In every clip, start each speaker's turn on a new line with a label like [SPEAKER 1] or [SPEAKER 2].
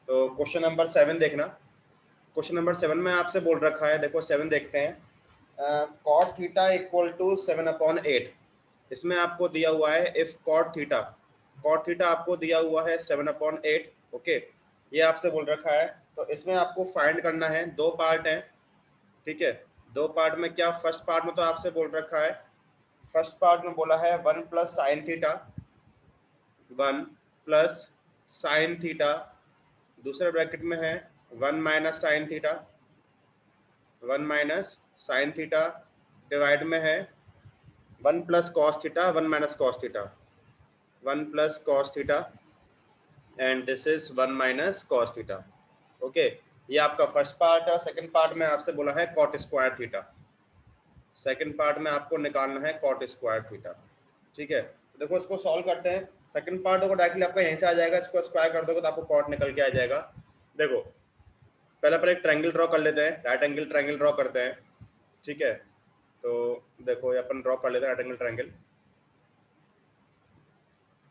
[SPEAKER 1] तो question number 7 देखना। Question number 7 में आपसे बोल रखा है, देखो 7 देखते हैं। Cot theta equal to 7/8। इसमें आपको दिया हुआ है इफ कॉट थीटा आपको दिया हुआ है 7/8। ओके, ये आपसे बोल रखा है। तो इसमें आपको फाइंड करना है, दो पार्ट हैं, ठीक है। दो पार्ट में क्या, फर्स्ट पार्ट में तो आपसे बोल रखा है, फर्स्ट पार्ट में बोला है 1 plus sine theta, 1 plus sine theta, दूसरे ब्रैकेट में है 1 minus sine theta, 1 minus sine theta, divide में है 1 plus cos theta, 1 minus cos theta, 1 plus cos theta, and this is 1 minus cos theta. Okay, ये आपका फर्स्ट पार्ट है। Second part में आपसे बोला है cot square theta. Second part में आपको निकालना है कॉट स्क्वायर थीटा, ठीक है। तो देखो इसको सॉल्व करते हैं। सेकंड पार्ट देखो डायरेक्टली आपका यहीं से आ जाएगा, इसको स्क्वायर कर दोगे तो आपको कॉट निकल के आ जाएगा। देखो पहले पर एक ट्रायंगल ड्रॉ कर लेते हैं, राइट एंगल ट्रायंगल ड्रॉ करते हैं, ठीक है। तो देखो ये अपन ड्रॉ कर लेते हैं राइट एंगल ट्रायंगल,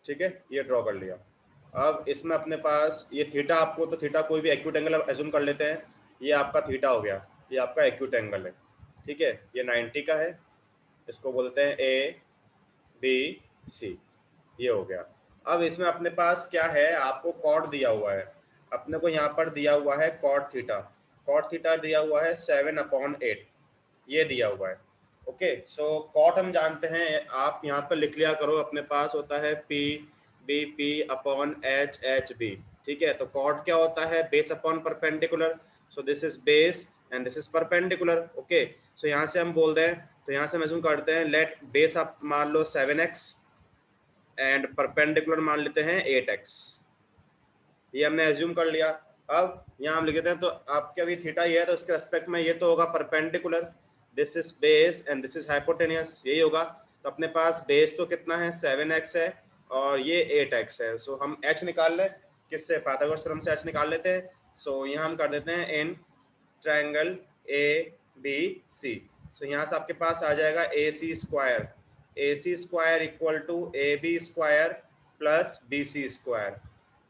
[SPEAKER 1] ठीक है, ये ड्रॉ कर लिया। अब इसमें अपने पास ये थीटा, आपको तो थीटा कोई भी एक्यूट एंगल एज्यूम कर लेते हैं, ये आपका थीटा हो गया, ये आपका एक्यूट एंगल है, ठीक है। ये 90 का है, इसको बोलते हैं ABC, ये हो गया। अब इसमें अपने पास क्या है, आपको कॉट दिया हुआ है, अपने को यहाँ पर दिया हुआ है कॉट थीटा दिया हुआ है 7/8, ये दिया हुआ है। ओके, सो कॉट हम जानते हैं, आप यहाँ पर लिख लिया करो, अपने पास होता है P/H/B, ठीक है। तो कॉट क्या होता है, base upon perpendicular, so this is base and this is perpendicular. Okay, so यहाँ से हम बोल दें, तो यहाँ से हम अज्यूम करते हैं, लेट बेस आप मान लो 7x एंड परपेंडिकुलर मान लेते हैं 8x, ये हमने एज्यूम कर लिया। अब यहाँ हम लिख देते हैं, तो आपके अभी थीटा ये है, तो इसके रेस्पेक्ट में ये तो होगा perpendicular, this is base and this is hypotenuse, यही होगा। तो अपने पास बेस तो कितना है 7x है और ये 8x है। सो हम h निकाल लें, किससे, पाइथागोरस थ्योरम से h निकाल लेते हैं। सो यहाँ हम कर देते हैं इन ट्रायंगल ABC। सो यहाँ से आपके पास आ जाएगा AC square equal to AB square plus BC square.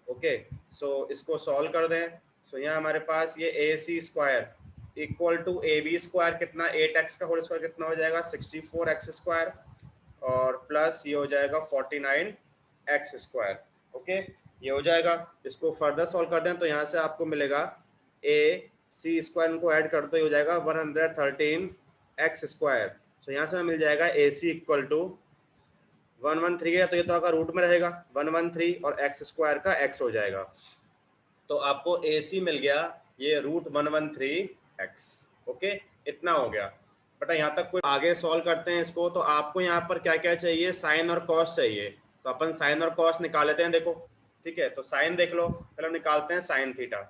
[SPEAKER 1] Okay, so इसको सॉल्व कर दें। सो यहाँ हमारे पास ये AC square equal to AB square कितना, 8x का होल स्क्वायर कितना हो जाएगा 64x स्क्वायर, और प्लस ये हो जाएगा 49x स्क्वायर। ओके, ये हो जाएगा। इसको फर्दर सॉल्व कर दें तो यहाँ से आपको मिलेगा AC स्क्वायर को ऐड कर दो, ये हो जाएगा 113x स्क्वायर। सो यहाँ से हमें मिल जाएगा AC इक्वल टू 113 है, तो ये तो अगर रूट में रहेगा 113 और x स्क्वायर का x हो जाएगा, तो आपको AC मिल गया ये √113x। ओके, इतना हो गया बेटा, यहाँ तक कोई, आगे सॉल्व करते हैं इसको। तो आपको यहाँ पर क्या क्या चाहिए, साइन और कॉस चाहिए, तो अपन साइन और कॉस निकाल लेते हैं, देखो, ठीक है। तो साइन देख लो, पहले हम निकालते हैं sine theta.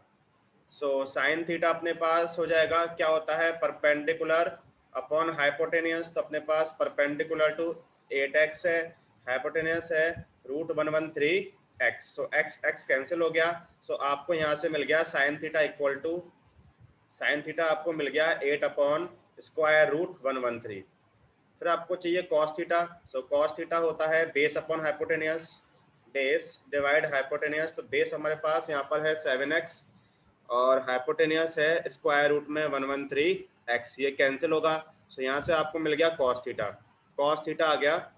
[SPEAKER 1] So sine theta अपने पास हो जाएगा, क्या होता है, परपेंडिकुलर अपॉन हाइपोटेनियस, तो अपने पास परपेंडिकुलर टू 8x है, हाइपोटेनियस है √113x। सो x कैंसिल हो गया। सो आपको यहाँ से मिल गया sine theta equal to, sine theta आपको मिल गया 8/√113। फिर आपको चाहिए cos theta. So cos theta होता है base upon hypotenuse, base divide hypotenuse, तो बेस हमारे पास यहाँ पर है 7x और हाइपोटेनियस है स्क्वायर रूट में 113x, ये कैंसिल होगा। सो यहाँ से आपको मिल गया कॉस थीटा आ गया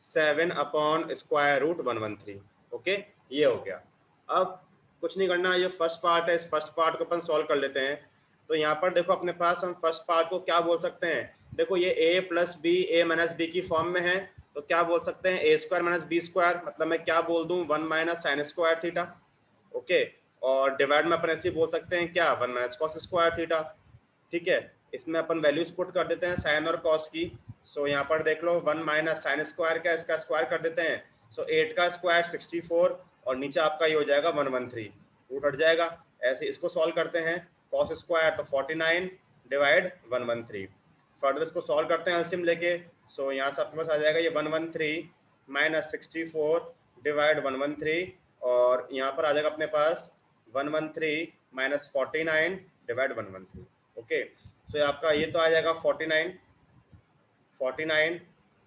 [SPEAKER 1] 7/√113। ओके, ये हो गया। अब कुछ नहीं करना, ये फर्स्ट पार्ट है, इस फर्स्ट पार्ट को अपन सॉल्व कर लेते हैं। तो यहाँ पर देखो अपने पास हम फर्स्ट पार्ट को क्या बोल सकते हैं, देखो ये a+b की फॉर्म में है, तो क्या बोल सकते हैं a² - b², मतलब मैं क्या बोल दूं 1 minus sine square theta. Okay, और डिवाइड में अपन ऐसे बोल सकते हैं क्या 1 माइनस कॉस स्क्वायर थीटा, ठीक है। इसमें अपन वैल्यूज पुट कर देते हैं साइन और कॉस की। सो यहाँ पर देख लो 1 माइनस साइन स्क्वायर का, इसका स्क्वायर कर देते हैं। सो 8 का स्क्वायर 64 और नीचे आपका ये हो जाएगा 113, रूट हट जाएगा। ऐसे इसको सॉल्व करते हैं, कॉस स्क्वायर तो 49 डिवाइड 113। फर्दर इसको सॉल्व करते हैं एलसीएम लेके। सो यहाँ से आपके पास आ जाएगा ये 113 माइनस 64 डिवाइड 113, और यहाँ पर आ जाएगा अपने पास 113 माइनस 49 डिवाइड 113। ओके, सो आपका ये तो आ जाएगा 49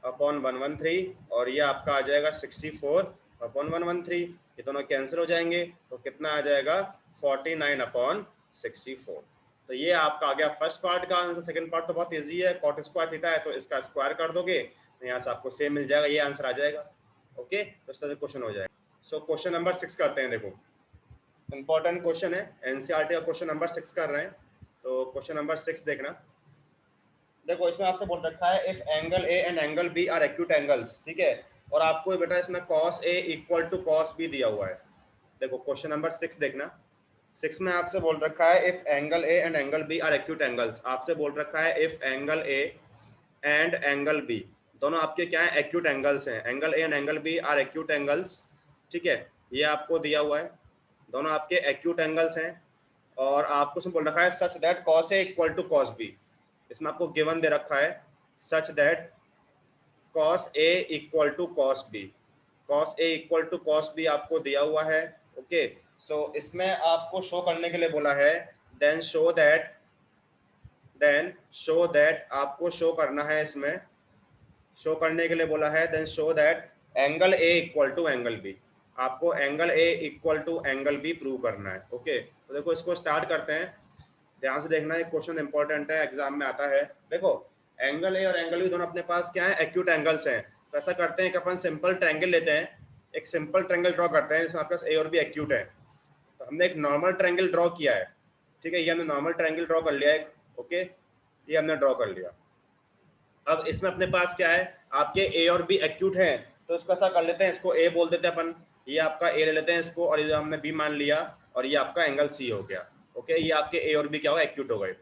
[SPEAKER 1] अपॉन 113, और ये आपका आ जाएगा 64 अपॉन 113, ये दोनों कैंसिल हो जाएंगे, तो कितना आ जाएगा 49 अपॉन 64। तो ये आपका आ गया फर्स्ट पार्ट का आंसर। सेकंड पार्ट तो बहुत इजी है, कॉट स्क्वायर थीटा है तो इसका स्क्वायर कर दोगे तो यहाँ से आपको सेम मिल जाएगा, ये आंसर आ जाएगा। ओके, तो इस तरह से क्वेश्चन हो जाएगा। सो क्वेश्चन नंबर 6 करते हैं। देखो इंपॉर्टेंट क्वेश्चन है, एनसीईआरटी का क्वेश्चन नंबर 6 कर रहे हैं। तो क्वेश्चन नंबर 6 देखना। देखो इसमें आपसे बोल रखा है if angle A and angle B are acute angles, ठीक है, और आपको बेटा इसमें cos A equal to cos B दिया हुआ है। देखो क्वेश्चन नंबर 6 देखना। 6 में आपसे बोल रखा है if angle A and angle B are acute angles. आपसे बोल रखा है if angle A and angle B दोनों आपके क्या है, एक्यूट एंगल्स हैं। Angle A and angle B are acute angles, ठीक है, ये आपको दिया हुआ है, दोनों आपके एक्यूट एंगल्स हैं। और आपको इसमें बोल रखा है such that cos A equal to cos B। इसमें आपको गिवन दे रखा है such that cos A equal to cos B। cos A equal to cos B आपको दिया हुआ है। ओके, सो इसमें आपको शो करने के लिए बोला है देन शो दैट आपको शो करना है, इसमें शो करने के लिए बोला है then show that angle A equal to angle B। आपको angle A equal to angle B prove करना है। ओके, तो देखो इसको स्टार्ट करते हैं, ध्यान से देखना, एक क्वेश्चन इंपॉर्टेंट है, एग्जाम में आता है। देखो एंगल ए और एंगल बी दोनों अपने पास क्या है, एक्यूट एंगल्स हैं। तो ऐसा करते हैं कि अपन सिंपल ट्रायंगल लेते हैं, एक सिंपल ट्रायंगल ड्रॉ करते हैं जिसमें आपके पास ए और बी एक्यूट है। तो हमने एक नॉर्मल ट्रायंगल ड्रॉ किया है, ठीक है, ये हमने नॉर्मल ट्रायंगल ड्रॉ कर लिया है। ओके, ये हमने ड्रॉ कर लिया। अब इसमें अपने पास क्या है, आपके ए और बी एक्यूट हैं, तो इसको ऐसा कर लेते हैं, इसको ए बोल देते हैं अपन, ये आपका ए ले लेते हैं इसको, और ये हमने बी मान लिया, और ये आपका एंगल सी हो गया। ओके, ये आपके ए और बी क्या हो, एक्यूट हो गए।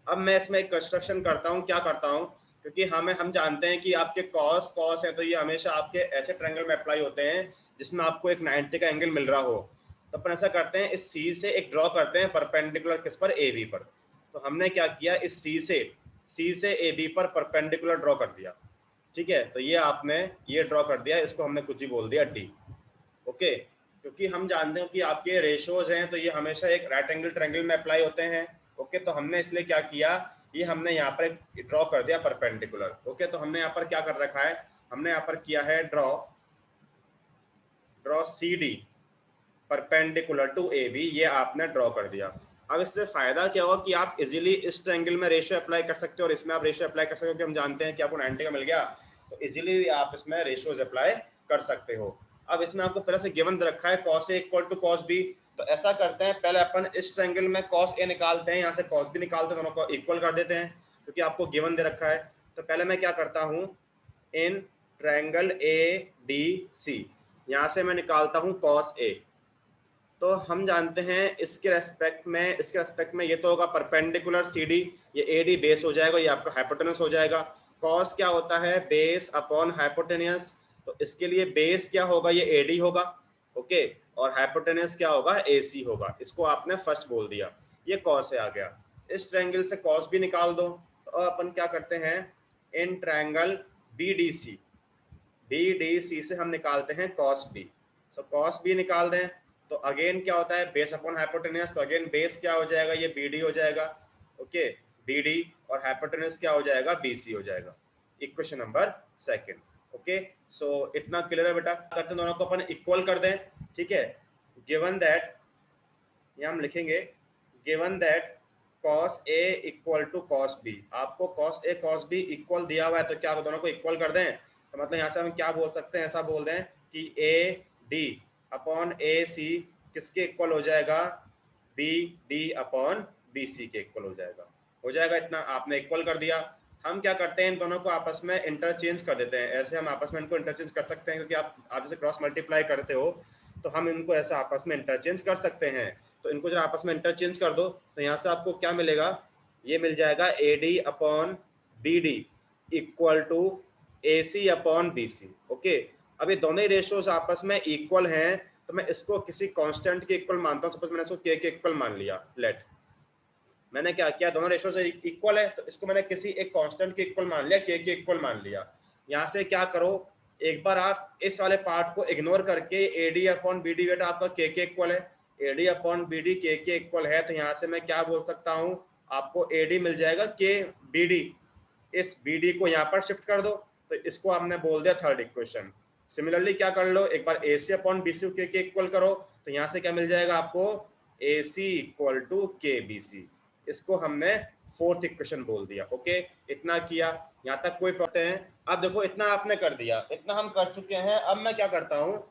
[SPEAKER 1] अब मैं इसमें एक कंस्ट्रक्शन करता हूँ, क्या करता हूँ, क्योंकि हम जानते हैं कि आपके कॉस है तो ये हमेशा आपके ऐसे ट्रायंगल में अप्लाई होते हैं जिसमें आपको एक 90 का एंगल मिल रहा हो। तो अपन ऐसा करते हैं, इस सी से एक ड्रॉ करते हैं परपेंडिकुलर किस पर, ए बी पर। तो हमने क्या किया, इस सी से ए बी पर परपेंडिकुलर ड्रॉ कर दिया, ठीक है। तो ये आपने ये ड्रॉ कर दिया, इसको हमने कुछ ही बोल दिया डी। ओके, क्योंकि हम जानते हैं कि आपके रेशोज हैं तो ये हमेशा एक राइट एंगल ट्रायंगल में अप्लाई होते हैं। ओके, तो हमने इसलिए क्या किया, ये हमने यहाँ पर ड्रॉ कर दिया परपेंडिकुलर। ओके, तो हमने यहाँ पर क्या कर रखा है, हमने यहाँ पर किया है draw C D perpendicular to A B, ये आपने ड्रॉ कर दिया। अब इससे फायदा क्या हुआ कि आप इजीली इस ट्रायंगल में रेशियो अप्लाई कर सकते हो और इसमें आप रेशियो अप्लाई कर सकते हो, कि हम जानते हैं कि आपको 90 का मिल गया, तो इजीली आप इसमें रेशियोज अप्लाई कर सकते हो। अब इसमें आपको पहले से गिवन रखा है cos A equal to cos B। तो ऐसा करते हैं, पहले अपन इस ट्रायंगल में cos A निकालते हैं, यहाँ से cos B निकालते हैं, दोनों को इक्वल कर देते हैं क्योंकि आपको गिवन दे रखा है। तो पहले मैं क्या करता हूँ, इन ट्रायंगल ADC यहाँ से मैं निकालता हूँ cos A। तो हम जानते हैं इसके रेस्पेक्ट में ये तो होगा परपेंडिकुलर CD, ये AD बेस हो जाएगा, ये आपका हाइपोटेनस हो जाएगा। cos क्या होता है, बेस अपॉन हाइपोटेनियस, तो इसके लिए बेस क्या होगा, ये AD होगा। ओके, और हाइपोटेनस क्या होगा, AC होगा। इसको आपने फर्स्ट बोल दिया, ये cos आ गया। इस ट्रायंगल से cos भी निकाल दो। तो अपन क्या करते हैं, इन ट्रायंगल BDC से हम निकालते हैं cos B। सो cos B निकाल दें तो अगेन क्या होता है, बेस अपॉन हाइपोटेनस, तो अगेन बेस क्या हो जाएगा, ये BD हो जाएगा। ओके, BD और हाइपोटेनस क्या हो जाएगा, BC हो जाएगा। Equation number second. ओके, सो इतना क्लियर है बेटा। करते हैं, दोनों को अपन इक्वल कर दें, ठीक है। गिवन दैट, ये हम लिखेंगे given that cos A equal to cos B। आपको cos A cos B equal दिया हुआ है, तो क्या दोनों को इक्वल कर दें। तो मतलब यहाँ से हम क्या बोल सकते हैं, ऐसा बोल दें कि AD अपॉन AC किसके इक्वल हो जाएगा, BD अपॉन BC के इक्वल हो जाएगा। इतना आपने इक्वल कर दिया। हम क्या करते हैं, इन दोनों को आपस में इंटरचेंज कर देते हैं। ऐसे हम आपस में इनको इंटरचेंज कर सकते हैं, क्योंकि आप जैसे क्रॉस मल्टीप्लाई करते हो तो हम इनको ऐसा आपस में इंटरचेंज कर सकते हैं। तो इनको जब आपस में इंटरचेंज कर दो तो यहाँ से आपको क्या मिलेगा, ये मिल जाएगा AD upon BD equal to AC upon BC। Okay, अब ये दोनों ही रेशियोज आपस में इक्वल हैं, तो मैं इसको किसी कांस्टेंट के इक्वल मानता हूँ। सपोज मैंने इसको K के इक्वल मान लिया, लेट मैंने क्या किया, दोनों रेशियो से इक्वल है तो इसको मैंने किसी एक कांस्टेंट के इक्वल मान लिया, K के इक्वल मान लिया। यहाँ से क्या करो, एक बार आप इस वाले पार्ट को इग्नोर करके AD अपॉन BD बेटा आपका K के इक्वल है, AD अपॉन BD K के इक्वल है, तो यहाँ से मैं क्या बोल सकता हूँ, आपको AD मिल जाएगा K BD। इस BD को यहाँ पर शिफ्ट कर दो, तो इसको हमने बोल दिया थर्ड इक्वेशन। सिमिलरली क्या कर लो, एक बार AC अपॉन BC K के इक्वल करो, तो यहाँ से क्या मिल जाएगा आपको, AC इक्वल टू KBC। इसको हमने फोर्थ इक्वेशन बोल दिया। ओके, इतना किया, यहाँ तक कोई पढ़ते हैं। अब देखो इतना आपने कर दिया, इतना हम कर चुके हैं। अब मैं क्या करता हूँ,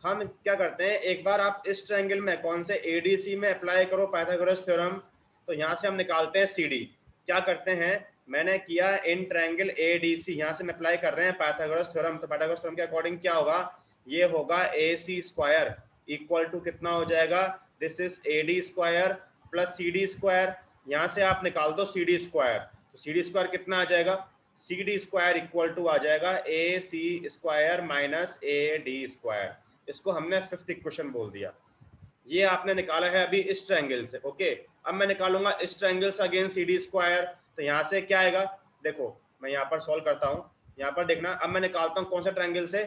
[SPEAKER 1] हम क्या करते हैं, एक बार आप इस ट्रायंगल में कौन से ADC में अप्लाई करो पाइथागोरस थ्योरम, तो यहाँ से हम निकालते हैं CD। क्या करते हैं, मैंने किया इन ट्रायंगल ADC, यहाँ से हम अप्लाई कर रहे हैं पाइथागोरस थ्योरम। तो पाइथागोरस थ्योरम के अकॉर्डिंग क्या होगा, ये होगा AC स्क्वायर इक्वल टू कितना हो जाएगा, this is AD square plus CD square. यहाँ से आप निकाल दो CD स्क्वायर, तो CD स्क्वायर कितना आ जाएगा, CD स्क्वायर इक्वल टू आ जाएगा AC square minus AD square. इसको हमने फिफ्थ इक्वेशन बोल दिया। ये आपने निकाला है अभी इस ट्रायंगल से। ओके, अब मैं निकालूंगा इस ट्रायंगल से अगेन CD स्क्वायर। तो यहाँ से क्या आएगा, देखो मैं यहाँ पर सॉल्व करता हूँ, यहाँ पर देखना। अब मैं निकालता हूँ कौन सा ट्रायंगल से,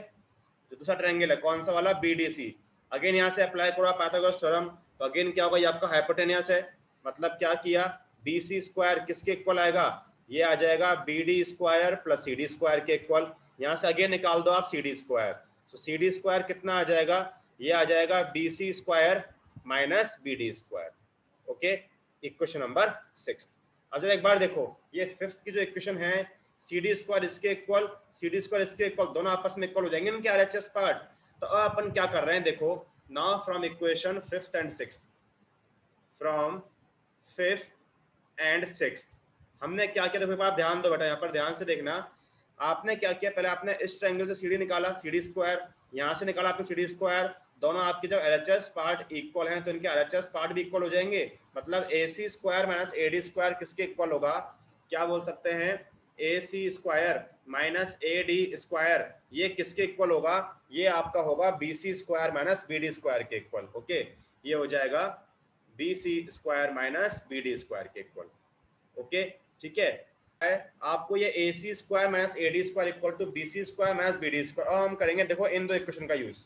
[SPEAKER 1] जो दूसरा ट्रायंगल है कौन सा वाला, BDC। अगेन यहाँ से अप्लाई करो पाइथागोरस थ्योरम, तो अगेन क्या होगा, ये आपका हाइपोटेन्यूस है। मतलब क्या किया, BC स्क्वायर किसके इक्वल आएगा, ये आ जाएगा BD square plus CD square के इक्वल। यहाँ से अगेन निकाल दो आप CD स्क्वायर, तो CD स्क्वायर कितना आ जाएगा, ये आ जाएगा BC square minus BD square. Okay, equation number 6। अब जरा एक बार देखो, ये फिफ्थ की जो इक्वेशन है, CD स्क्वायर इसके इक्वल, CD स्क्वायर इसके इक्वल, दोनों आपस में इक्वल हो जाएंगे इनके RHS पार्ट। तो अब अपन क्या कर रहे हैं, देखो now from equation fifth and sixth, from fifth and sixth हमने क्या किया, देखो एक बार ध्यान दो बेटा, यहाँ पर ध्यान से देखना। आपने क्या किया, पहले आपने इस ट्रायंगल से CD निकाला, CD स्क्वायर, यहाँ से निकाला आपने CD स्क्वायर। दोनों आपके जब RHS पार्ट इक्वल हैं तो इनके RHS पार्ट भी इक्वल हो जाएंगे। मतलब AC square minus AD square किसके इक्वल होगा, क्या बोल सकते हैं, AC square minus AD square, ये किसके इक्वल होगा, ये आपका होगा BC square minus BD square के इक्वल। ओके, ये हो जाएगा BC square minus BD square के इक्वल। ओके, ठीक है। आपको ये AC square minus AD square equal to BC square minus BD square, और हम करेंगे देखो इन दो इक्वेशन का यूज।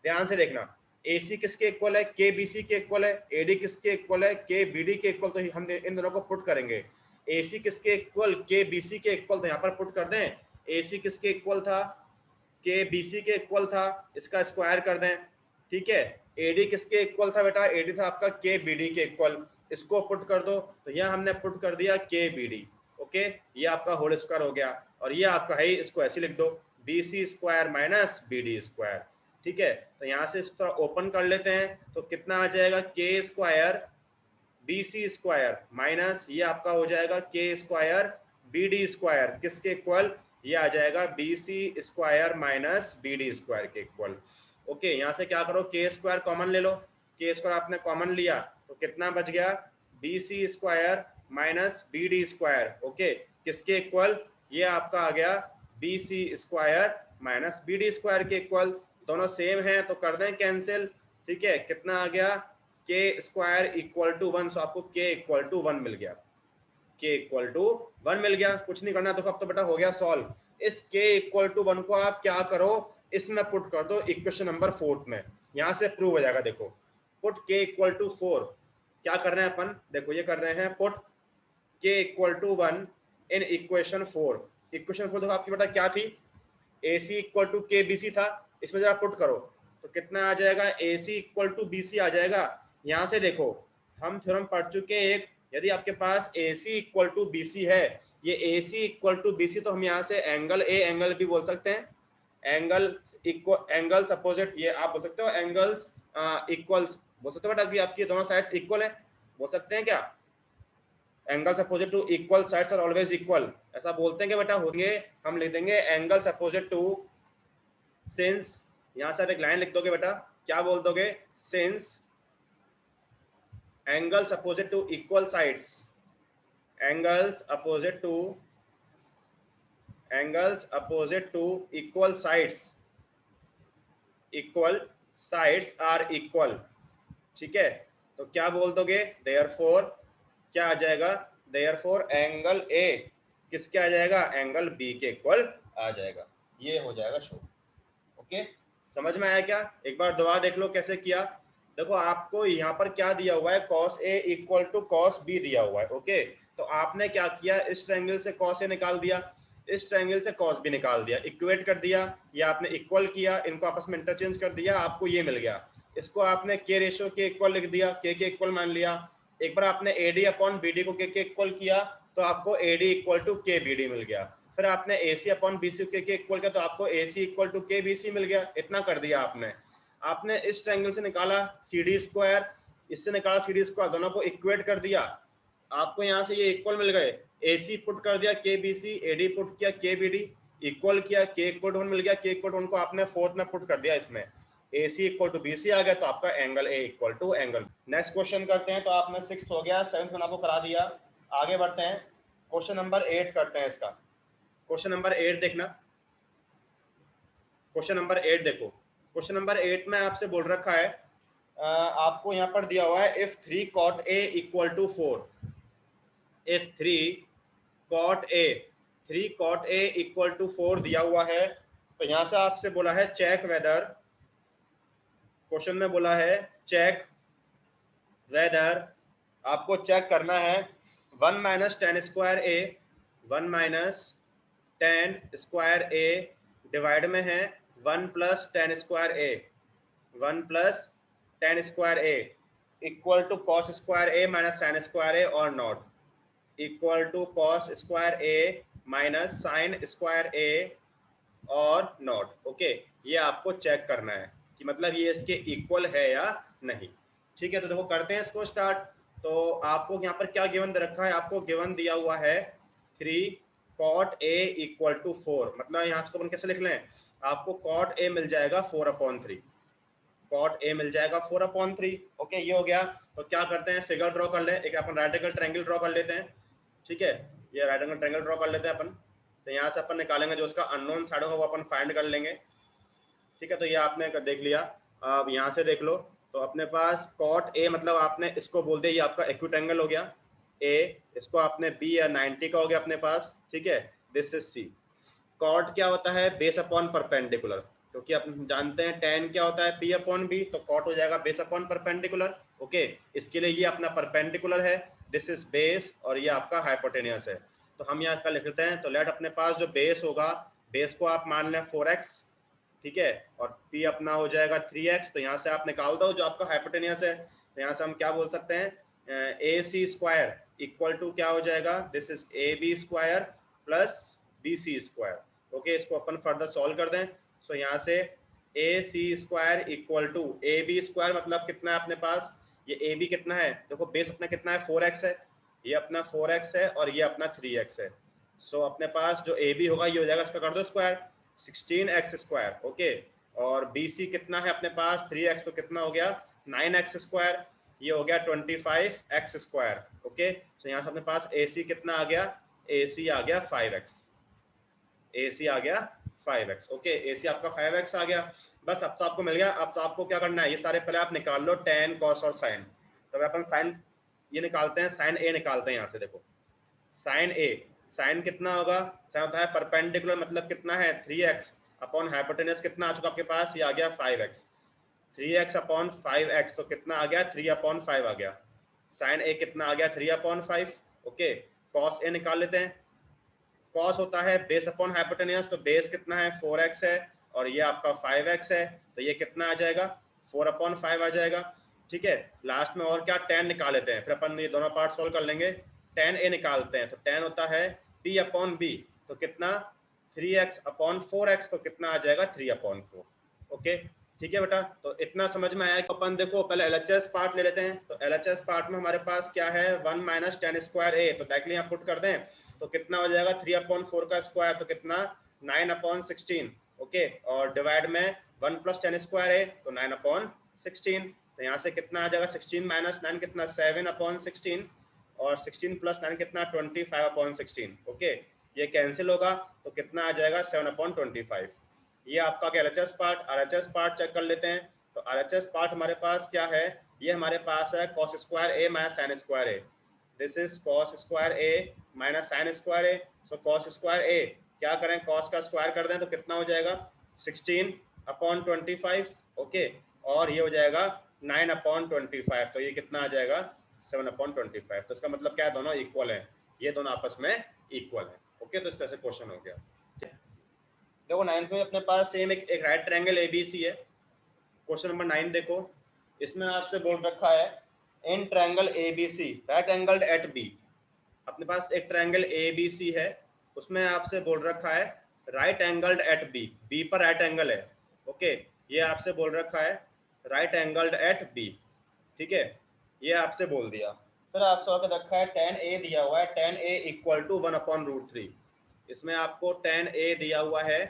[SPEAKER 1] ध्यान से देखना, AC किसके इक्वल है, KBC के इक्वल है, AD किसके इक्वल है, KBD के इक्वल। तो हम इन दोनों को पुट करेंगे। AC किसके इक्वल, KBC के इक्वल, तो यहाँ पर पुट कर दें। AC किसके इक्वल था, KBC के इक्वल था, इसका स्क्वायर कर दें। ठीक है, AD किसके इक्वल था बेटा, AD था आपका KBD के इक्वल, इसको पुट कर दो। तो यहाँ हमने पुट कर दिया KBD। ओके, ये आपका होल स्क्वायर हो गया, और ये आपका है, इसको ऐसे लिख दो BC square minus BD square. ठीक है, तो यहाँ से इसको ओपन कर लेते हैं, तो कितना आ जाएगा, K square BC square minus ये आपका हो जाएगा K स्क्वायर BD स्क्वायर किसके इक्वल, ये आ जाएगा BC square minus BD square के इक्वल। ओके, यहाँ से क्या करो, K स्क्वायर कॉमन ले लो, K स्क्वायर आपने कॉमन लिया तो कितना बच गया, BC square minus BD square. Okay, किसके इक्वल, ये आपका आ गया BC square minus BD square के इक्वल। दोनों सेम हैं तो कर दें कैंसिल। ठीक है, कितना आ गया, K स्क्वायर इक्वल टू 1, सो आपको K इक्वल टू 1 मिल गया, K इक्वल टू 1 मिल गया। कुछ नहीं करना, देखो अब तो बेटा हो गया सॉल्व। इस K इक्वल टू 1 को आप क्या करो, इसमें पुट कर दो इक्वेशन नंबर 4 में, यहाँ से प्रूव हो जाएगा। देखो पुट K इक्वल टू 4, क्या कर रहे हैं अपन, देखो ये कर रहे हैं put K equal to 1 in equation 4। Equation 4 देखो आपकी बेटा क्या थी, AC इक्वल टू KBC था, इसमें जरा पुट करो तो कितना आ जाएगा, AC इक्वल टू BC आ जाएगा। यहाँ से देखो हम थ्योरम पढ़ चुके हैं एक, यदि आपके पास AC इक्वल टू BC है, ये AC इक्वल टू BC, तो हम यहाँ से एंगल A एंगल B बोल सकते हैं। एंगल इक्वल, एंगल्स अपोजिट, ये आप बोल सकते हो एंगल्स इक्वल्स बोल सकते हो बेटा, कि आपकी दोनों साइड्स इक्वल है, बोल सकते हैं क्या, angles opposite to equal sides are always equal, ऐसा बोलते हैं क्या बेटा, होंगे। हम लिख देंगे एंगल्स अपोजिट टू, सिंस, यहां से आप एक लाइन लिख दोगे बेटा, क्या बोल दोगे, since angles opposite to equal sides, angles opposite to, angles opposite to equal sides, equal sides are equal. ठीक है, तो क्या बोल दोगे, देयरफॉर क्या आ जाएगा, देयरफॉर एंगल A किसके आ जाएगा, एंगल B के इक्वल आ जाएगा। ये हो जाएगा शो। ओके, समझ में आया क्या, एक बार दोबारा देख लो कैसे किया। देखो आपको यहाँ पर क्या दिया हुआ है, cos A equal to cos B दिया हुआ है। ओके, तो आपने क्या किया, इस ट्रायंगल से cos A निकाल दिया, इस ट्रायंगल से cos B निकाल दिया, इक्वेट कर दिया, ये आपने इक्वल किया, इनको आपस में इंटरचेंज कर दिया, आपको ये मिल गया। इसको आपने के रेशियो के इक्वल लिख दिया, के इक्वल मान लिया। एक बार आपने एडी अपॉन बीडी को के इक्वल किया तो आपको एडी इक्वल टू के बीडी मिल गया। फिर आपने एसी अपॉन बीसी के इक्वल किया तो आपको एसी इक्वल टू के बीसी मिल गया। इतना कर दिया आपने। आपने इस ट्रायंगल से निकाला CD स्क्वायर, इससे निकाला CD स्क्वायर, दोनों को इक्वेट कर दिया। आपको यहाँ से ये इक्वल मिल गए। AC पुट कर दिया के बीसी, एडी पुट किया के बीडी, इक्वल किया, के इक्वल टू 1 मिल गया। के इक्वल टू 1 को आपने फोर्थ में पुट कर दिया इसमें, AC इक्वल टू BC आ गया तो आपका angle A equal to angle. Next question करते हैं। तो आपने 6th हो गया, 7th मैंने आपको करा दिया। आगे बढ़ते हैं, क्वेश्चन नंबर 8 करते हैं इसका। क्वेश्चन नंबर 8 देखना, क्वेश्चन नंबर 8 देखो। क्वेश्चन नंबर 8 में आपसे बोल रखा है, आपको यहाँ पर दिया हुआ है if 3 cot A equal to 4, if 3 cot A equal to 4 दिया हुआ है। तो यहाँ से आपसे बोला है चेक वेदर, क्वेश्चन में बोला है चेक वेदर, आपको चेक करना है 1 minus 10 square A, 1 minus 10 square A divide में है 1 plus 10 square A, 1 plus 10 square A equal to cos square A minus sine square A और not, equal to cos square A minus sine square A और not. Okay, ये आपको check करना है कि मतलब ये इसके इक्वल है या नहीं। ठीक है, तो देखो करते हैं इसको स्टार्ट। तो आपको यहाँ पर क्या गिवन दे रखा है, आपको गिवन दिया हुआ है 3 cot A इक्वल टू 4, मतलब यहाँ से अपन कैसे लिख लें, आपको cot A मिल जाएगा 4/3, cot A मिल जाएगा 4/3। ओके, ये हो गया। तो क्या करते हैं, फिगर ड्रॉ कर ले, एक अपन राइट एंगल ट्रायंगल ड्रॉ कर लेते हैं। ठीक है, ये राइट एंगल ट्रायंगल ड्रॉ कर लेते हैं अपन। तो यहाँ से अपन निकालेंगे जो उसका अननोन साइड होगा वो अपन फाइंड कर लेंगे। ठीक है, तो ये आपने देख लिया। अब यहाँ से देख लो, तो अपने पास cot A मतलब आपने इसको बोल दिया, ये आपका एक्यूट एंगल हो गया A, इसको आपने B या 90 का हो गया अपने पास। ठीक है, दिस इज C। कॉट क्या होता है, बेस अपॉन परपेंडिकुलर, क्योंकि आप जानते हैं tan क्या होता है P अपॉन B, तो कॉट हो जाएगा बेस अपॉन परपेंडिकुलर। ओके, इसके लिए ये अपना परपेंडिकुलर है, दिस इज बेस, और ये आपका हाइपोटेनियस है। तो हम यहाँ का लिख लेते हैं। तो लेट अपने पास जो बेस होगा, बेस को आप मान लें 4x, ठीक है, और P अपना हो जाएगा 3x। तो यहाँ से आप निकाल दो जो आपका हाइपोटेनियस है। तो यहाँ से हम क्या बोल सकते हैं, AC स्क्वायर इक्वल टू क्या हो जाएगा, this is AB square plus BC square. Okay, इसको अपन फर्दर सॉल्व कर दें। सो यहाँ से AC square equal to AB square मतलब कितना है अपने पास, ये AB कितना है, देखो बेस अपना कितना है 4x है, ये अपना 4x है और ये अपना 3x है। सो अपने पास जो AB होगा ये हो जाएगा, इसका कर दो स्क्वायर, 16x स्क्वायर। ओके, और BC कितना है अपने पास 3x, तो कितना हो गया 9x स्क्वायर, ये हो गया 25x स्क्वायर। ओके, सो यहाँ से अपने पास AC कितना आ गया, AC आ गया 5x, AC आ गया 5x। ओके, AC आपका 5x आ गया। बस अब तो आपको मिल गया। अब तो आपको क्या करना है, ये सारे पहले आप निकाल लो tan cos और sin। तो अपन साइन ये निकालते हैं, sin A निकालते हैं यहाँ से। देखो sin A, sin कितना होगा, sin होता है परपेंडिकुलर मतलब कितना है 3x अपॉन हाइपोटेनस कितना आ चुका आपके पास, ये आ गया 5x, 3x अपॉन 5x तो कितना आ गया 3/5 आ गया। sin A कितना आ गया 3/5। ओके, cos A निकाल लेते हैं। cos होता है बेस अपॉन हाइपोटेनियस, तो बेस कितना है 4x है और ये आपका 5x है, तो ये कितना आ जाएगा 4/5 आ जाएगा। ठीक है, लास्ट में और क्या tan निकाल लेते हैं, फिर अपन ये दोनों पार्ट सॉल्व कर लेंगे। tan A निकालते हैं, तो tan होता है P/B, तो कितना 3x/4x, तो कितना आ जाएगा 3/4। ओके, ठीक है बेटा, तो इतना समझ में आया। अपन देखो पहले LHS पार्ट ले लेते हैं। तो LHS पार्ट में हमारे पास क्या है 1 माइनस 10 स्क्वायर A, तो डायरेक्टली यहाँ पुट कर दें तो कितना हो जाएगा 3/4 का स्क्वायर, तो कितना 9/16। ओके, और डिवाइड में 1 प्लस 10 स्क्वायर है तो 9/16। तो यहाँ से कितना आ जाएगा 16 माइनस 9 कितना 7/16, और 16 प्लस 9 कितना 25/16। ओके, ये कैंसिल होगा तो कितना आ जाएगा 7/25। ये आपका RHS part. RHS part check कर लेते हैं। तो RHS पार्ट हमारे पास क्या है, ये हमारे पास है cos square A minus sine square A, this is cos square A minus sine square A। So cos square A क्या करें, cos का स्क्वायर कर दें तो कितना हो जाएगा 16/25। ओके, और ये हो जाएगा 9/25, तो ये कितना आ जाएगा 7/25। तो इसका मतलब क्या है, दोनों इक्वल है, ये दोनों आपस में इक्वल है। ओके, तो इस तरह से क्वेश्चन हो गया। देखो 9th में अपने पास सेम एक राइट ट्रायंगल ABC है। क्वेश्चन नंबर 9 देखो, इसमें आपसे बोल रखा है in triangle ABC right angled at B, अपने पास एक ट्रायंगल ABC है, उसमें आपसे बोल रखा है right angled at B, B पर राइट एंगल है, ओके, ये आपसे बोल रखा है राइट एंगल्ड एट बी, ठीक है, ये आपसे बोल दिया। फिर आपसे आगे रखा है tan A दिया हुआ है, tan A इक्वल टू 1/√3, इसमें आपको tan A दिया हुआ है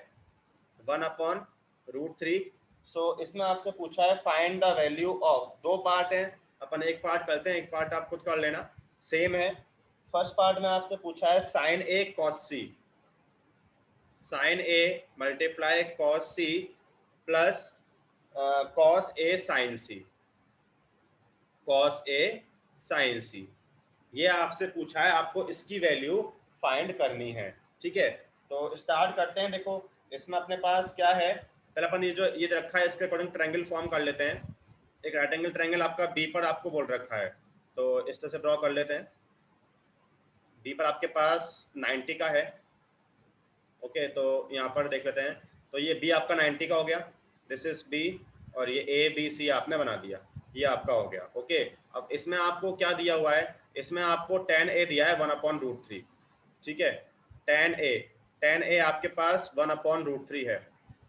[SPEAKER 1] 1/√3। सो इसमें आपसे पूछा है फाइंड द वैल्यू ऑफ, दो पार्ट है, अपन एक पार्ट करते हैं, एक पार्ट आप खुद कर लेना, सेम है। फर्स्ट पार्ट में आपसे पूछा है sine A cos C, sine A multiply cos C plus cos A sin C, cos A sin C, ये आपसे पूछा है, आपको इसकी वैल्यू फाइंड करनी है, ठीक है। तो स्टार्ट करते हैं। देखो इसमें अपने पास क्या है, पहले अपन ये जो ये रखा है इसके अकॉर्डिंग ट्रायंगल फॉर्म कर लेते हैं। एक राइट एंगल ट्रायंगल आपका बी पर आपको बोल रखा है, तो इस तरह से ड्रॉ कर लेते हैं। बी पर आपके पास 90 का है, ओके, तो यहाँ पर देख लेते हैं, तो ये बी आपका 90 का हो गया, दिस इज बी, और ये ए बी सी आपने बना दिया, ये आपका हो गया, ओके। अब इसमें आपको क्या दिया हुआ है, इसमें आपको tan A दिया है 1/√3, ठीक है, tan A आपके पास 1/√3 है।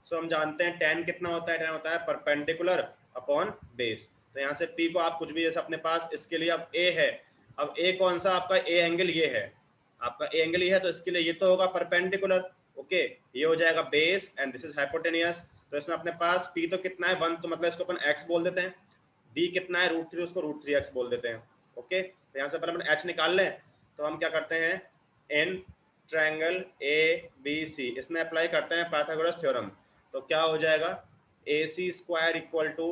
[SPEAKER 1] सो हम जानते हैं tan कितना होता है, tan होता है परपेंडिकुलर अपॉन बेस, तो यहाँ से P को आप कुछ भी जैसे अपने पास इसके लिए अब A है, अब A कौन सा आपका A एंगल ये है, आपका A एंगल ये है, तो इसके लिए ये तो होगा परपेंडिकुलर, ओके, ये हो जाएगा base and this is hypotenuse. तो इसमें अपने पास P तो कितना है 1, तो मतलब इसको अपन x बोल देते हैं, B कितना है √3, उसको √3x बोल देते हैं, ओके। तो यहाँ से अपन h निकाल लें, तो हम क्या करते हैं इन ट्रायंगल ABC, इसमें अप्लाई करते हैं पाइथागोरस थ्योरम, तो क्या हो जाएगा AC square equal to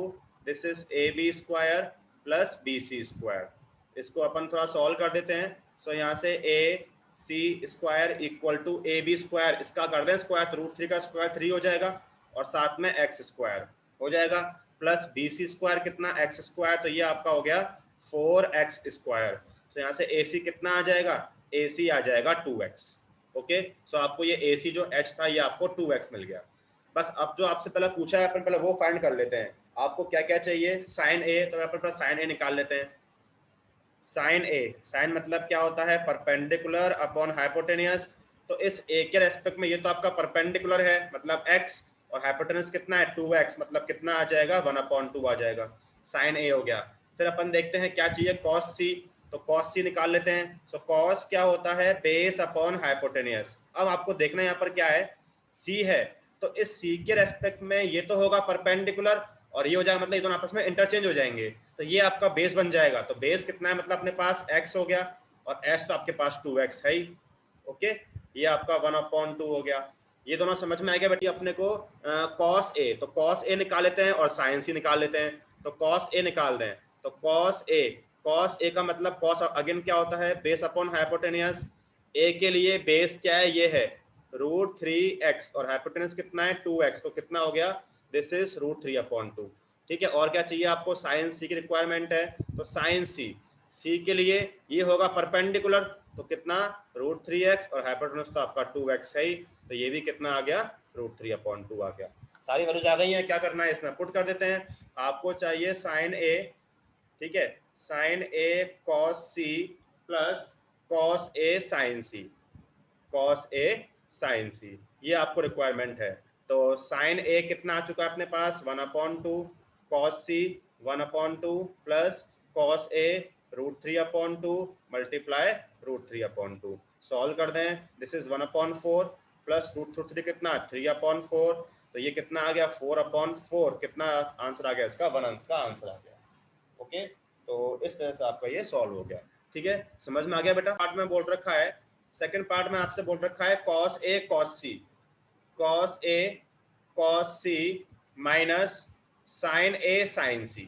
[SPEAKER 1] this is AB square plus BC square, इसको अपन थोड़ा सॉल्व कर देते हैं। सो यहाँ से AC square equal to AB square, इसका कर दें स्क्वायर, तो √3 का स्क्वायर 3 हो जाएगा, और साथ में x स्क्वायर हो जाएगा, प्लस BC स्क्वायर कितना x स्क्वायर, तो ये आपका हो गया 4x स्क्वायर। तो यहाँ से AC कितना आ जाएगा, AC आ जाएगा 2x, ओके। सो आपको ये AC जो h था ये आपको 2x मिल गया। बस अब जो आपसे पहले पूछा है अपन पहले वो फाइंड कर लेते हैं, आपको क्या क्या चाहिए, साइन A, तो अपन पहले साइन A निकाल लेते हैं। साइन A, साइन मतलब क्या होता है परपेंडिकुलर अपॉन हाइपोटेनियस, तो इस A के रेस्पेक्ट में ये तो आपका परपेंडिकुलर है मतलब x, और हाइपोटेनियस कितना है 2x, मतलब कितना आ जाएगा 1/2 आ जाएगा, साइन A हो गया। फिर अपन देखते हैं क्या चाहिए cos C, तो cos C निकाल लेते हैं। सो cos क्या होता है बेस अपॉन हाइपोटेनियस। अब आपको देखना यहाँ पर क्या है, C है, तो इस C के रेस्पेक्ट में ये तो होगा परपेंडिकुलर, और ये हो जाएगा मतलब ये दोनों आपस में इंटरचेंज हो जाएंगे, तो ये आपका बेस बन जाएगा। तो बेस कितना है मतलब अपने पास x हो गया, और s तो आपके पास 2x है ही, ओके, ये आपका 1/2 हो गया। ये दोनों समझ में आ गया बेटी अपने को। cos A, तो cos A निकाल लेते हैं और sin C निकाल लेते हैं, तो cos A निकाल दें, तो cos A का मतलब cos अगेन क्या होता है बेस अपॉन हाइपोटेनियस, A के लिए बेस क्या है ये है √3x, और हाइपोटेनियस कितना है 2x, तो कितना हो गया दिस इज √3/2, ठीक है। और क्या चाहिए आपको, साइन C की रिक्वायरमेंट है, तो साइन C के लिए ये होगा परपेंडिकुलर, तो कितना √3x, और हाइपोटेनस तो आपका 2x है ही, तो ये भी कितना आ गया √3/2 आ गया। सारी वैल्यूज आ गई हैं, क्या करना है इसमें पुट कर देते हैं। आपको चाहिए साइन A, ठीक है, sine A cos C plus cos A sin C, cos A sin C, ये आपको रिक्वायरमेंट है। तो साइन A कितना आ चुका है अपने पास 1/2, cos C 1/2 plus cos A √3/2 multiply √3/2, solve कर दें, दिस इज 1/4 प्लस √3 कितना 3/4, तो ये कितना आ गया 4/4, कितना आंसर आ गया इसका 1 अंश का आंसर आ गया, ओके। तो इस तरह से आपका ये सॉल्व हो गया, ठीक है, समझ में आ गया बेटा। पार्ट में बोल रखा है, सेकंड पार्ट में आपसे बोल रखा है cos A cos C, cos A cos C minus sin A sin C,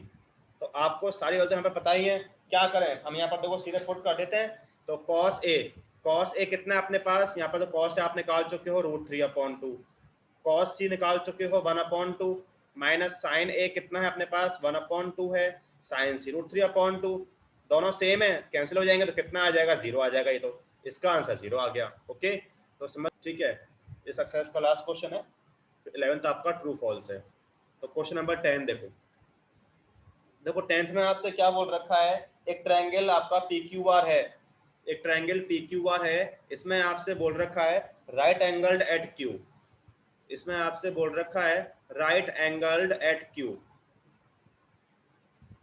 [SPEAKER 1] तो आपको सारी वैल्यू यहाँ पर पता ही है, क्या करें हम यहाँ पर देखो सीधे पुट कर देते हैं। तो cos A कितना है अपने पास, यहाँ पर तो cos A आप निकाल चुके हो √3/2, cos C निकाल चुके हो 1/2, माइनस sin A कितना है अपने पास 1/2 है, sin C √3/2, दोनों सेम है कैंसिल हो जाएंगे, तो कितना आ जाएगा 0 आ जाएगा, ये तो इसका आंसर 0 आ गया, ओके। तो समझ, ठीक है, ये सक्सेस का लास्ट क्वेश्चन है, 11th आपका ट्रू फॉल्स है। तो क्वेश्चन नंबर 10 देखो, देखो 10th में आपसे क्या बोल रखा है, एक ट्रायंगल आपका पी क्यू आर है, एक ट्रायंगल पी क्यू आर है, इसमें आपसे बोल रखा है राइट एंगल्ड एट क्यू, इसमें आपसे बोल रखा है right angled eight Q,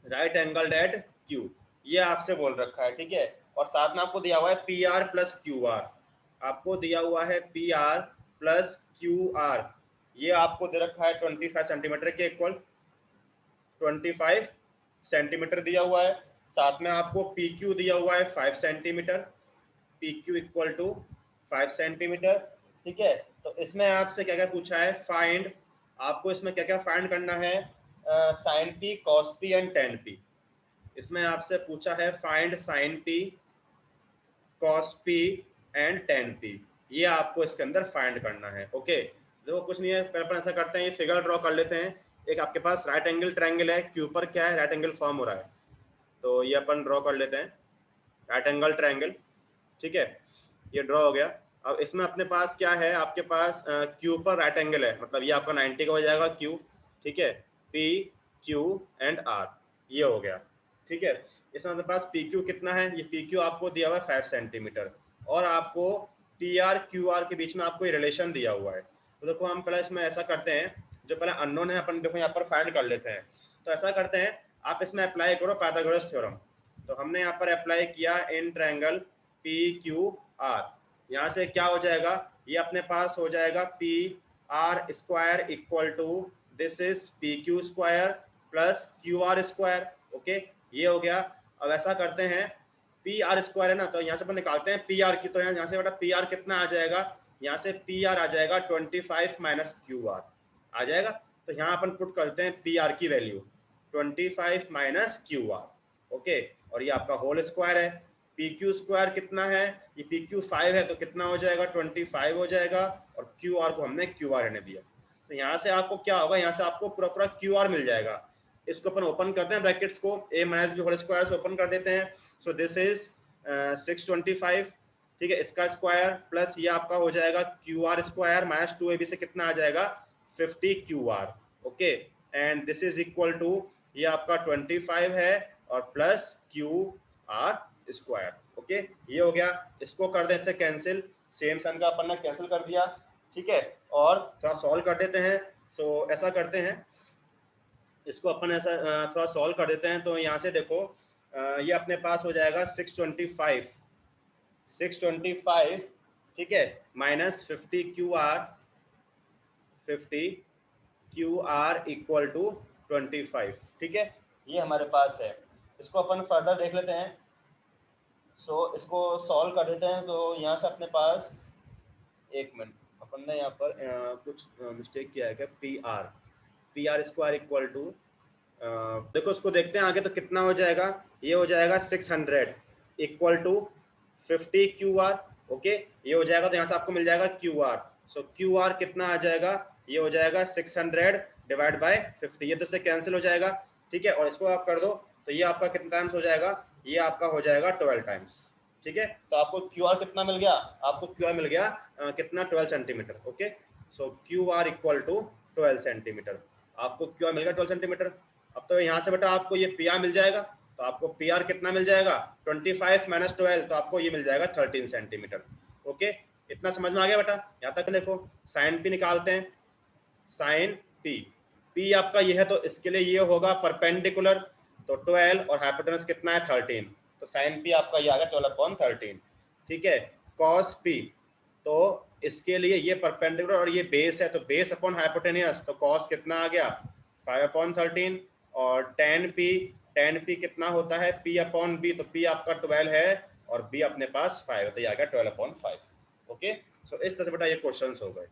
[SPEAKER 1] right angled eight Q, ये आपसे बोल रखा है, ठीक है। और साथ में आपको दिया हुआ है P R plus Q are, आपको दिया हुआ है P R plus Q are, ये आपको दे रखा है 25 सेंटीमीटर के इक्वल, 25 सेंटीमीटर दिया हुआ है। साथ में आपको पी क्यू दिया हुआ है 5 centimetre, P Q equal to 5 centimetre, ठीक है। तो इसमें आपसे क्या क्या पूछा है, फाइंड, आपको इसमें क्या क्या फाइंड करना है, sine P, cos P and tan P. इसमें आपसे पूछा है find sine P, cos P and tan P, ये आपको इसके अंदर फाइंड करना है, ओके। देखो कुछ नहीं है, पहले अपन ऐसा करते हैं, ये फिगर ड्रॉ कर लेते हैं। एक आपके पास राइट एंगल ट्रायंगल है, क्यू पर क्या है, राइट एंगल फॉर्म हो रहा है, तो ये अपन ड्रॉ कर लेते हैं, राइट एंगल ट्रायंगल, ठीक है, ये ड्रॉ हो गया। अब इसमें अपने पास क्या है, आपके पास क्यू पर राइट एंगल है, मतलब ये आपका 90 का हो जाएगा क्यू, ठीक है, पी क्यू एंड आर, ये हो गया, ठीक है। इसमें अपने पास पी क्यू कितना है, ये पी क्यू आपको दिया हुआ है 5 सेंटीमीटर, और आपको पी आर क्यू आर के बीच में आपको रिलेशन दिया हुआ है। तो देखो हम पहले इसमें ऐसा करते हैं, जो पहले अननोन है अपन देखो यहाँ पर फाइंड कर लेते हैं। तो ऐसा करते हैं, आप इसमें अप्लाई करो पाइथागोरस थ्योरम। तो हमने यहाँ पर अप्लाई किया in triangle P Q R, यहाँ से क्या हो जाएगा, ये अपने पास हो जाएगा P R square equal to this is P Q square plus Q R square, okay, ये हो गया। अब ऐसा करते हैं, पी आर स्क्वायर है ना, तो यहाँ से अपन निकालते हैं पी आर की, तो यहाँ से बेटा पी आर कितना आ जाएगा, यहाँ से पी आर आ जाएगा 25 माइनस क्यू आर आ जाएगा। तो यहाँ अपन पुट करते हैं पी आर की value 25 minus Q R, okay, और ये आपका होल स्क्वायर है। पी क्यू स्क्वायर कितना है, ये पी क्यू 5 है, तो कितना हो जाएगा 25 हो जाएगा, और क्यू आर को हमने क्यू आर रहने दिया। तो यहाँ से आपको क्या होगा, यहाँ से आपको पूरा पूरा क्यू आर मिल जाएगा। इसको अपन ओपन करते हैं ब्रैकेट्स को, a minus B whole square से ओपन कर देते हैं। सो दिस इज 625, ठीक है, इसका स्क्वायर प्लस ये आपका हो जाएगा Q R square minus 2ab से कितना आ जाएगा 50 Q R, okay, and this is equal to ये आपका 25 है और plus Q R square, okay, ये हो गया। इसको कर दें इससे कैंसिल, सेम सन का अपन ने कैंसिल कर दिया, ठीक है, और थोड़ा सॉल्व कर देते हैं। सो ऐसा करते हैं, इसको अपन ऐसा थोड़ा सॉल्व कर देते हैं। तो यहाँ से देखो ये अपने पास हो जाएगा 625, ठीक है, minus 50 Q R equal to 25, ठीक है, ये हमारे पास है। इसको अपन फर्दर देख लेते हैं। सो इसको सॉल्व कर देते हैं। तो यहाँ से अपने पास, एक मिनट, अपन ने यहाँ पर कुछ मिस्टेक किया है क्या, P R square equal to, देखो उसको देखते हैं आगे, तो कितना हो जाएगा, ये हो जाएगा 600 equal to 50 Q R, okay, ये हो जाएगा। तो यहाँ से आपको मिल जाएगा Q R. So Q R कितना आ जाएगा, ये हो जाएगा 600 डिवाइड बाय 50, ये तो से कैंसिल हो जाएगा, ठीक है, और इसको आप कर दो, तो ये आपका कितना टाइम्स हो जाएगा, ये आपका हो जाएगा 12 टाइम्स, ठीक है। तो आपको क्यू आर कितना मिल गया, आपको क्यू आर मिल गया कितना 12 centimetre, okay. So Q R equal to 12 centimetre, आपको क्यू आर मिल गया 12 सेंटीमीटर। अब तो यहाँ से बेटा आपको ये पी आर मिल जाएगा, तो आपको पी आर कितना मिल जाएगा 25 माइनस 12, तो आपको ये मिल जाएगा 13 सेंटीमीटर, ओके। इतना समझ में आ गया बेटा, यहाँ तक देखो। साइन पी निकालते हैं, साइन पी, पी आपका ये है, तो इसके लिए ये होगा परपेंडिकुलर, तो 12 और हाइपोटेनस कितना है 13, तो साइन पी आपका ये आ गया 12/13, ठीक है। कॉस पी, तो इसके लिए ये परपेंडिकुलर और ये बेस है, तो बेस अपॉन हाइपोटेनियस, तो कॉस कितना आ गया 5/13, और टेन पी कितना होता है P अपॉन बी, तो P आपका 12 है और B अपने पास 5 है, तो ये आ गया 12/5, ओके। सो इस तरह से बेटा ये क्वेश्चंस हो गए।